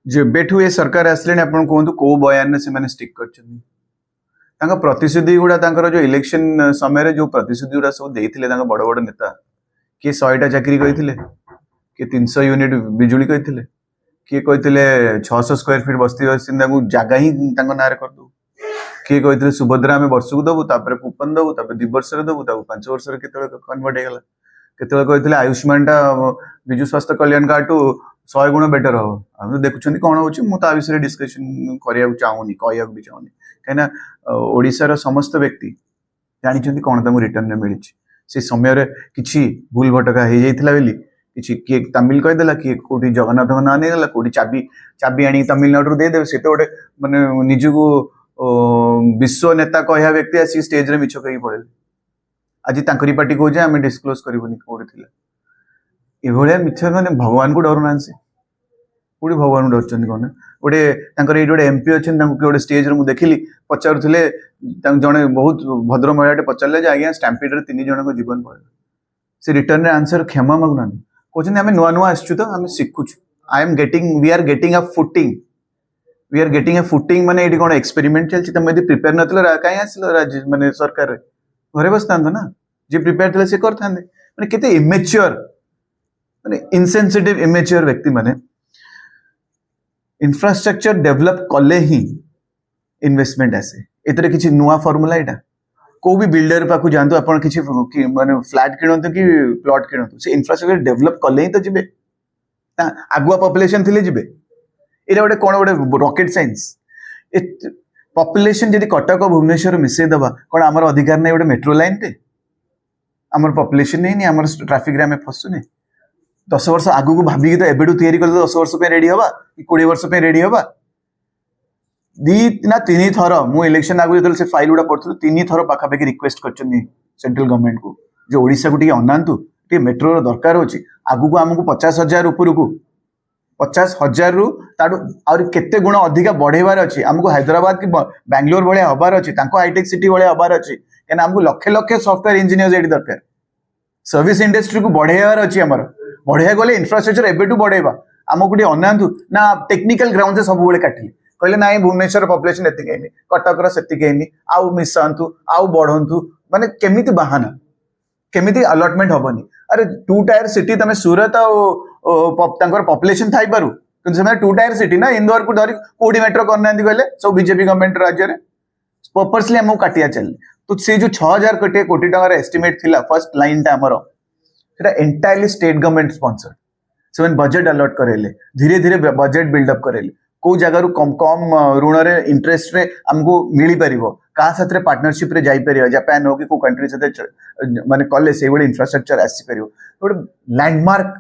जेबेठू ये सरकार आसले आपण कहतु कौ बयान से स्टिक कर प्रतिश्रुति गुड़ा जो इलेक्शन समय जो प्रतिश्रुति गुड़ा सब देते बड़ बड़ नेता किए 100टा चाकरी कहते किए 300 यूनिट बिजुली कहते किए कहते 600 स्क्वायर फीट बस्ती बासिंदा को जगह ही ना करदे किए कहते सुभद्रा आम वर्ष को दबू कूपन दबू 2 वर्ष दबू 5 वर्ष कन्वर्ट होगा केत कहते आयुष्मान टा विजु स्वास्थ्य कल्याण कार्ड टू 100 गुण बेटर हम आम देखुं कौन हो मुझे विषय डिस्कसन करने चाहूनी कहूँ भी चाहूनी कहीं ओडिशार समस्त व्यक्ति जानते कौन तक रिटर्न में मिली से समय किसी भूल भटका हो जाता बोली किसी किए तमिल कहीदेला किए कौटी जगन्नाथ ना नहीं कौटी चाबी चाबी आनी तमिलनाडु देदे से तो गोटे मानने निजको विश्व नेता कहया व्यक्ति आसी स्टेज रे मिछ कही पड़े आज तांकरी पार्टी कहे आम डिस्क्लोज करबनी कौटे थी ये मिछ मैंने भगवान को डर ना से कौटी भगवान को डर कौन गोटे गोटे एमपी अच्छे गोटे स्टेज रे देखिली पचारुले जड़े बहुत भद्र महिला पचारे आज्ञा स्टाम्पीड 3 जन को जीवन पड़े से रिटर्न आंसर क्षमा मागुना कहते आम नुआ नुआ आसचु तो आम शिखुचु we are getting a footing माने ये कौन एक्सपेरिमेंट चलती तुम यदि प्रिपेयर ना कहीं आसल माने सरकार घरे बस था ना जी प्रिपेयर थे से करते मैंने केते इमेच्योर माने इनसेंसिटिव इमेच्योर व्यक्ति माने इंफ्रास्ट्रक्चर डेवलप कले ही इन्वेस्टमेंट आसे एतरे किछि नुआ फॉर्मूला एटा को भी बिल्डर पाखु जानतो आपण किछि माने फ्लैट किणंतु कि प्लॉट किणंतु से इंफ्रास्ट्रक्चर डेवलप कले ही तो जिबे आगुआ पॉपुलेशन थिले जिबे एटा गोटे कोन गोटे रॉकेट साइंस पॉपुलेशन जदि कटक भुवनेश्वर मिसई दबा कौन आमर अधिकार नहीं गोटे मेट्रो लाइन टे आमर पॉपुलेशन नहीं आमर ट्रैफिक रे आमे फसुने 10 वर्ष आगु को भाभी तो एबेडू तैयारी कर 10 वर्ष पे रेडी हवा कि 20 वर्ष पे रेडी हवा 2 ना 3 थर मु इलेक्शन आगु जो से फाइल गुड़ा पड़थु 3 थर पाखापाखि रिक्वेस्ट करछनी सेंट्रल गवर्नमेंट को जो ओडिशा को टी अनांतु टी मेट्रो रो दरकार होची आगु को हमको 50,000 ऊपर को 50,000 रु ताडू और केते गुण अधिक बढ़ेबार अछि हमको हैदराबाद की बेंगलोर भले हबार अछि तांको हाईटेक सिटी भले हबार अछि केना हमको लक्ष लक्ष सॉफ्टवेयर इंजीनियर्स एडी दरकार सर्विस इंडस्ट्री को बढ़ेबार अछि हमर बढ़िया गले इंफ्रास्ट्रक्चर एबेटू बढ़ेबा हमको टी अनांतु ना टेक्निकल ग्राउंड से सब बेले काटिले कहले नाई भुवनेश्वर पॉपुलेशन एतिक हैनी कटक रो सेतिक हैनी आउ मिसांतु आउ बढ़ंतु माने केमिति बहाना केमिति अलॉटमेंट हबनी अरे 2 टायर सिटी तमे सूरत और पॉपुलेशन थाई पारू किंतु से 2 टायर सिटी ना इंदौर को धरी कोडी मेट्रो करना कहले सब बीजेपी गवर्नमेंट राज्य रे पर्पसली हमको काटिया चल तो से जो 6,000 कोटी टंकार एस्टिमेट थिला फर्स्ट लाइन टा हमरो सेटा एंटायरली स्टेट गवर्नमेंट स्पॉन्सर्ड से बजेट अलॉट करेले धीरे धीरे बजेट बिल्डअप करेले को जगह कम कम ऋण रे इंटरेस्ट रे हमको मिली परिबो का साथरे पार्टनरशिप रे जाई परिबो जापान हो कि को कंट्री साथे माने कले से बडे इंफ्रास्ट्रक्चर आसी परिबो गोटे लैंडमार्क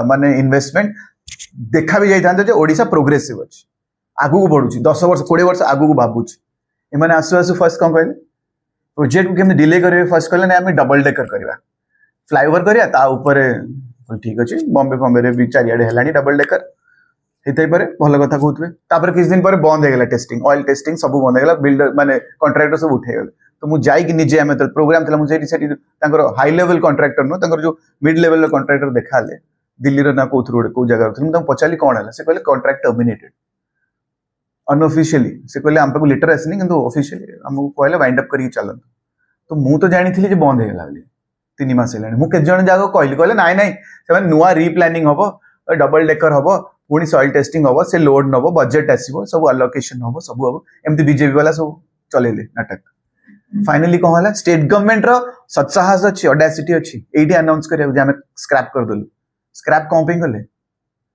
माने इन्वेस्टमेंट देखा भी जाई थांते जे ओडिसा प्रोग्रेसिव अछि आगु को बढ़ुची 10 वर्ष 20 वर्ष आगु को भाबुची ए माने आसु आसु फर्स्ट कोन कहले प्रोजेक्ट को केम डिले करबे फर्स्ट कहले ना हम डबल डेकर करबा फ्लाईओवर करिया ता ऊपर ठीक अछि बॉम्बे रे भी चारियाडे हेलानी डबल डेकर हेतै परे भल कथा कहउतबे तापर किछ दिन पर बंद हो गेला टेस्टिंग ऑयल टेस्टिंग सब बंद हो गेला बिल्डर माने कॉन्ट्रैक्टर सब उठे गेले तो मु जाई कि निजे हम प्रोग्राम थला मु सेठी तांकर हाई लेवल कॉन्ट्रैक्टर नो तांकर जो मिड लेवल कॉन्ट्रैक्टर देखाले दिल्ली रो ना कोथरो को जगह थी तुम पचाली कौन है से कहले कॉन्ट्रैक्ट टर्मिनेटेड अनऑफिशियली से कहले हम पे लेटर आसनी किंतु ऑफिशियली हमको कहले वाइंड अप करी चलन तो मु तो जानी थी जे बंद हो गेला 3 मास हेलानी मु के जण जागो कहले नाइ नाइ से नुआ रीप्लानिंग हबो डबल डेकर हबो पुणी सॉइल टेस्टिंग हम से लोड नब बजेट आसो सब अलोकेशन हम सब हम एमती बीजेपी वाला सब चलेले नाटक फाइनली कौन है स्टेट गवर्नमेंट रो सत्साहस अच्छी ऑडेसिटी अच्छी एटी अनाउंस करिया स्क्रैप कर देलु स्क्रैप कौन पे कले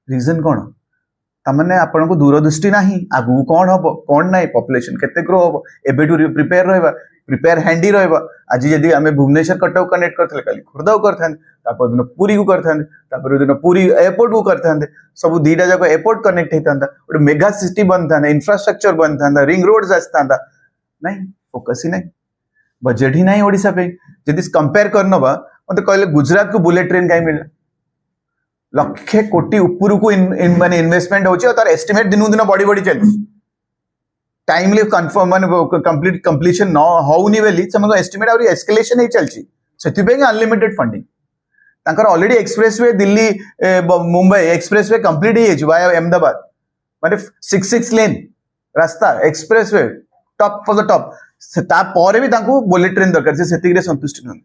रीजन कौन तमने आपण को दूरदृष्टि नाही आगु कौन हम कौन ना पॉपुलेशन केते ग्रो हम एबेटू प्रिपेयर रहबा प्रिपेयर हैंडी रहबा आज जदि आमे भुवनेश्वर कटक कनेक्ट करथले काली खुर्दा करथान तापर दिन पुरी को करथान तापर दिन पुरी एयरपोर्ट को करथान सब 2टा जाको एयरपोर्ट कनेक्ट हेतांदा ओटे मेगा सिटी बनथांदा इंफ्रास्ट्रक्चर बनथांदा रिंग रोड्स आस्तांदा नहीं फोकस ही नहीं बजेट ही नहीं ओडिसा पे जदि कंपेयर करनबा मते कहले गुजरात को बुलेट ट्रेन काई मिलला लक्ष कोटी ऊपर को माने इन्वेस्टमेंट होची और तार एस्टिमेट दिनु दिन बड़ी बड़ी चली टाइमली कंफर्म माने कंप्लीट कंप्लीशन न होउनी बेली समको एस्टिमेट और एस्केलेशन ही चलची सेति पे अनलिमिटेड फंडिंग तांकर already expressway Delhi Mumbai expressway complete ही वाया अहमदाबाद माने 6 लेन रास्ता expressway top of the top तापर भी बुलेट ट्रेन दरकार से सेतिक रे संतुष्ट न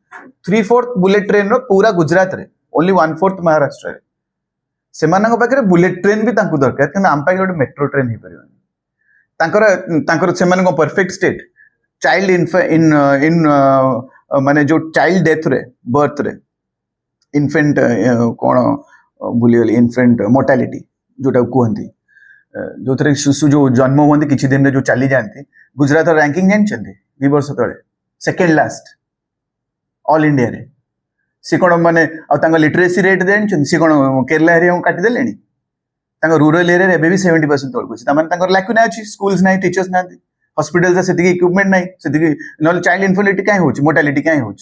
3/4 बुलेट ट्रेन रो पूरा गुजरात रे ओनली 1/4 महाराष्ट्र रे सेमानक पाखे बुलेट ट्रेन भी तांकु दरकार कि आम पाखे गोटे मेट्रो ट्रेन हो पार तांकर सेमान परफेक्ट स्टेट चाइल्ड इन इन माने जो चाइल्ड डेथ रे बर्थ रे इनफेंट कौन भूलीगली इनफेंट मोर्टालिटी जोटा कहती जो थे शिशु जो जन्म हुआ किसी दिन में जो चली जाती गुजरात रैंकिंग जानते 2 वर्ष तले सेकेंड लास्ट ऑल इंडिया रे सी कौन माने लिटरेसी रेट जानते सी कौन केरला एरिया काटिदेले रूरल एरिया भी 70% तौक अच्छी लैकुना अच्छी स्कूल्स ना टीचर्स ना हॉस्पिटल से इक्विपमेंट ना ना चाइल्ड इनफर्टिलिटी कहीं हो मोर्टालिटी कहीं हो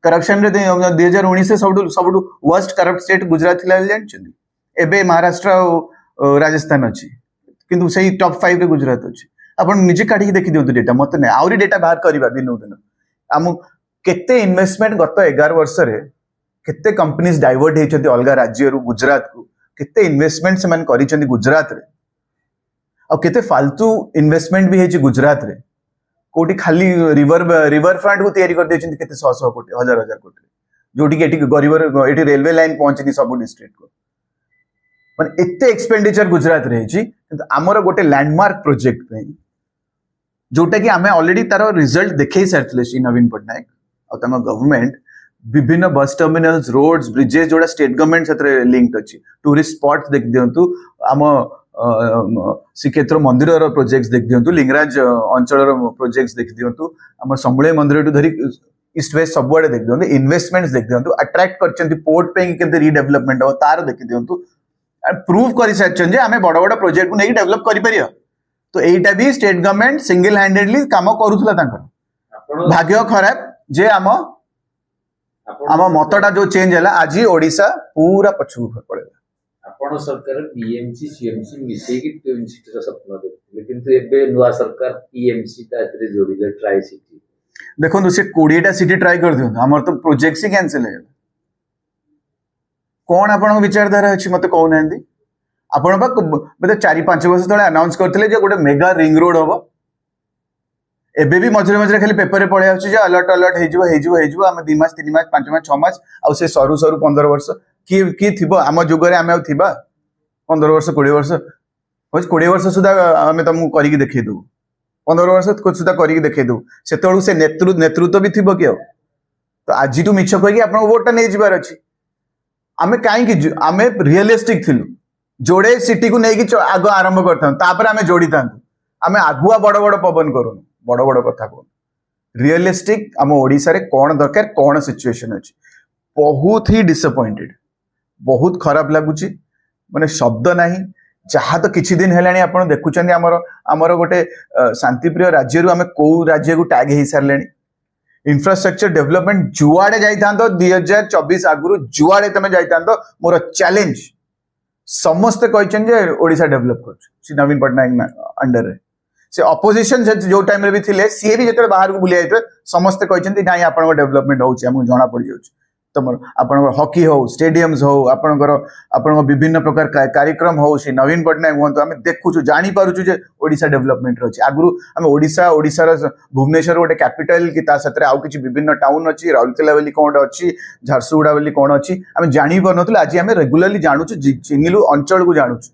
करप्शन 2019 सब वर्स्ट करप्ट स्टेट गुजरात थी जानते एबे महाराष्ट्र राजस्थान अच्छी किंतु से टॉप 5 रे गुजरात अच्छी आप निजे काढ़ी देखी दिखाते डेटा मत नहीं आहरी डेटा बाहर करवा दिन दिन आम केते इन्वेस्टमेंट गत 11 वर्ष रे केते कंपनीज डाइवर्ट होती अलग राज्य गुजरात को केते इन्वेस्टमेंट से करिसेंती गुजरात रे आ केते फालतू इन्वेस्टमेंट भी है गुजरात रे कोटी खाली रिवर फ्रंट को तैयारी कर देछंती केते 100 कोटी हजार कोटी जोटी के गरीब एटी रेलवे लाइन पहुंचनी सब डिस्ट्रिक्ट को माने एते एक्सपेंडिचर गुजरात रही आमर गोटे लैंडमार्क प्रोजेक्ट जोटा कि आम ऑलरेडी तार रिजल्ट देखे सारी श्री नवीन पट्टनायक और गवर्नमेंट विभिन्न बस टर्मिनल्स रोड्स ब्रिजेस जोड़ा स्टेट गवर्नमेंट से लिंक्ड अच्छी टूरिस्ट स्पॉट्स देख दिंतु आम श्रीक्षेत्र मंदिर प्रोजेक्ट्स देख दिंतु लिंगराज अंचल प्रोजेक्ट्स देख दिंतु आम समूले मंदिर टू धरी ईस्ट वेस्ट सबुआड़े देख दिंतु इन्वेस्टमेंट्स देख दिंतु अट्रैक्ट कर पोर्ट पे रिडेवलपमेंट हो तार देख दिंतु प्रूव कर सारी आम बड़ बड़ प्रोजेक्ट को नहीं डेवलप कर तो यहीटा भी स्टेट गवर्नमेंट सिंगल हैंडेडली काम करूला भाग्य खराब जे आम मतटा जो चेंज है आज ओडिशा पूरा पछू पड़ेगा आपण सरकार पीएमसी सीएमसी मिसेकी ट्विन सिटी सपन देखले किंतु एबे नुआ सरकार पीएमसी तातरे जोड़िले ट्राई सिटी देखो से 20टा सिटी ट्राई कर दियो हमर तो प्रोजेक्ट ही कैंसिल है कौन आपण विचारधारा अच्छी मत कहना आपण बोले 4-5 वर्ष तले अनाउंस करते गोटे मेगा रिंग रोड हम एबे भी मझे मझे खाली पेपर रे पड़े आछी जे अलर्ट अलर्ट आम 2 मास 3 मास 5 मास 6 मास आ से सरू सरू 15 वर्ष कि थिबो आम जुग रे आमे थिबा 15 वर्ष 20 वर्ष 20 वर्ष सुधा आमे तुमको करिक देखै दउ 15 वर्ष सुधा करिक देखै दउ सेतळु से नेतृत्व भी थिबो कि तो आज टू मिछ कहि आपन वोट नै जिबार अछि आमे काई कि आमे रियलिस्टिक थिलु जोड़े सिटी को नहीं आग आरंभ करता आमे जोड़ी था आमे आगुआ बड़ बड़ पवन करूँ बड़ बड़ कथा कहूँ रियलिस्टिक आम ओडिशा रे कौन दरकार कौन सिचुएशन अच्छी बहुत ही डिसअपॉइंटेड बहुत खराब लगुच माने शब्द नहीं जहाँ तो किछि दिन है आप देखुं आमर गोटे शांतिप्रिय राज्य आम कौ राज्य को टैग हो सारे इंफ्रास्ट्रक्चर डेवलपमेंट जुआड़े जाता 2024 आगु जुआड़े तुम जाता मोर चैलेंज समस्ते कहते ओडिशा डेवलप कर नवीन पट्टनायक अंडर रे से अपोजिशन जो टाइम रे भी थिले सी भी जो बाहर को बुले जाते समस्ते कहते ना आप डेवलपमेंट हो जना पड़ जाऊँ तुम आप हॉकी हो स्टेडियम्स हो आपण विभिन्न प्रकार कार्यक्रम हो से नवीन पट्टनायक हूँ आम देखुचु जापारुचु ओडिशा डेवलपमेंट अच्छी आगु आम ओडिशार भुवनेश्वर गोटे कैपिटल कि आउ कि विभिन्न टाउन अच्छी राउरकेला बोली कौन अच्छी झारसुगुड़ा बोली कौन अच्छी आम जानी पार आज आम रेगुलाली जानूचु चिंगिलु अंचल को जानूचु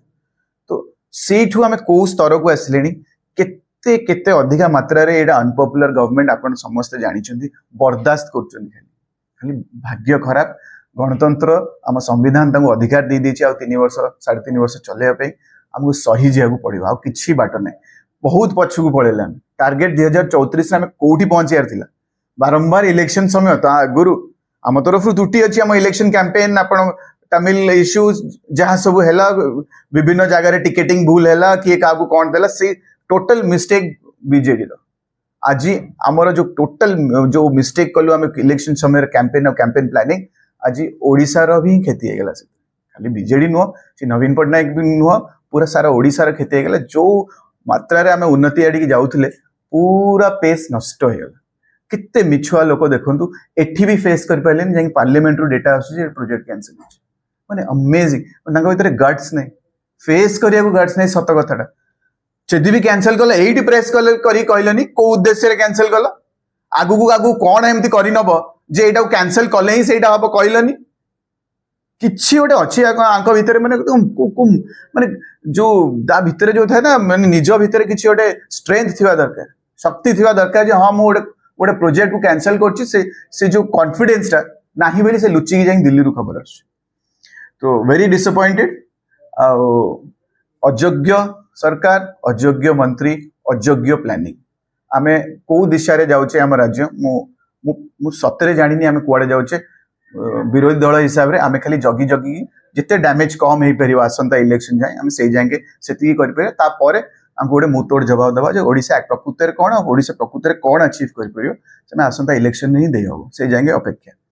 तो सेठू आम कौ स्तर को आसिले केते केते अधिका मात्रा रे एटा अनपॉपुलर गवर्नमेंट आपण समस्त जानिछंती बर्दाश्त करछंती खाली भाग्य खराब गणतंत्र आम संविधान तांको अधिकार दे देछि आ 3 वर्ष 3.5 वर्ष चलेया पे हमको सही जियाको पड़िबो आ किछि बाट नै बहुत पछकु पळेला टार्गेट 2034 में कोठी पहुंचियार थिला बारंबार इलेक्शन समय तो गुरु आम तरफ त्रुटि अछि आम इलेक्शन कैंपेन आपण तमिल इश्यूज जहाँ सब हैला विभिन्न जगह टिकेटिंग भूल हैला किए काबू कौन देला से टोटल मिस्टेक बीजेडी रो आज आमर जो टोटल जो मिस्टेक कलु आम इलेक्शन समय कैंपेन और कैंपेन प्लानिंग आज ओडिशा रो भी क्षति हो गला खाली बीजेडी नुह से नवीन पट्टनायक भी नुह पूरा सारा ओडिशा रो क्षति हो गला जो मात्रा रे आम उन्नति आड़ी जाउथिले पूरा पेस नष्ट हो गला कितने मिछुआ लोक देखंतु एठी भी फेस कर पाइलेन जे पार्लियामेंट रो डेटा आसु जे प्रोजेक्ट कैंसिल होछि माने अमेजिंग तांका भितर गट्स नै फेस करिया गट्स नहीं सत कथाटा जदि भी कैंसल कल एटी प्रेस करी कहलनी को उद्देश्य कैंसल कल आगु आगु कौन एमती करनब जे एटा कैंसल कले ही सेटा हम कहलनी किछि गोटे अच्छी भितर माने जो ता भितर जो था ना माने निज भितर किछि गोटे स्ट्रेंथ थिवा दरकार शक्ति थिवा दरकार जे हां मु गोटे प्रोजेक्ट को कैंसल करछि से जो कॉन्फिडेंस ता नाही बेली से लुचि जाई दिल्ली रु खबर आछि तो वेरी डिसअपॉइंटेड अयोग्य सरकार अयोग्य मंत्री अयोग्य प्लानिंग आमे को दिशा रे जाउचे हम राज्य मु सतरे जानिनी आमे कुआडे जाउचे विरोधी दल हिसाब रे आमे खाली जगी जगी जिते डैमेज कम हे परिबा आसंता इलेक्शन जाए आमे से जाएंगे सेती करि परिबा ता परे हम गोटे मुतोड़ जवाब दबा जे ओडिसा प्रकृति रे कोन ओडिसा प्रकृति रे कोन अचीव करि परियो से आसंता इलेक्शन नहीं दे हो से जाएंगे अपेक्षा